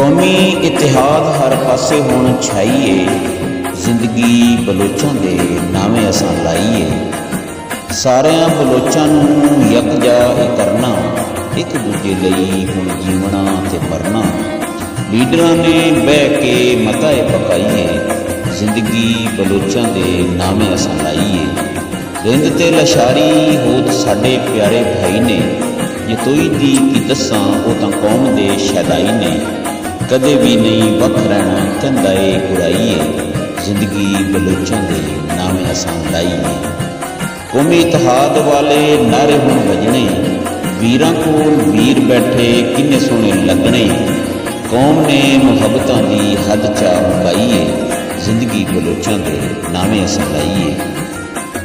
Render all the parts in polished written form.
कौमी इतिहाद हर पासे हुण छाईए, जिंदगी बलोचां दे नावें असां लाईए। सारियां बलोचां नूं यकजा करना, एक दूजे लई हुण जीवना ते मरना। लीडरां ने बह के मता पकाईए, जिंदगी बलोचां दे नावें असां लाईए। रिंद ते लशारी होत साडे प्यारे भाई ने, जे तोई दी की दसां वो तां कौम दे शैदाई ने। कदे भी नहीं वख रहना कहंदा ए बुराईए, जिंदगी बलोचां दे नावें असां लाईए। कौमी इतिहाद वाले नारे हुण वजने, वीरां कोल वीर बैठे किन्ने सोहणे लगने। कौम ने मुहब्बतां दी हद चा मुकाईए, जिंदगी बलोचां दे नावें असां लाईए।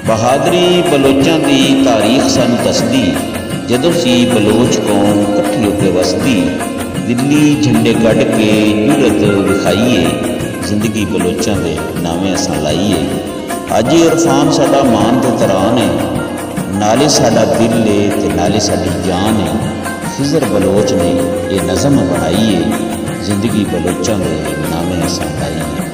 बहादरी बलोचां दी तारीख सानूं दसदी, जदों सी बलोच कौम इकट्ठी होके वसदी। दिल्ली झंडे कढ़ के जूरत विखाईए, जिंदगी बलोचां दे नावें असां लाईए। अज इरफान साडा मान ते तरान है, नाले साडा दिल है ते नाले साडी जान है। खिजर बलोच ने ये नज़म बनाई है, जिंदगी बलोचां दे नावें असां लाईए।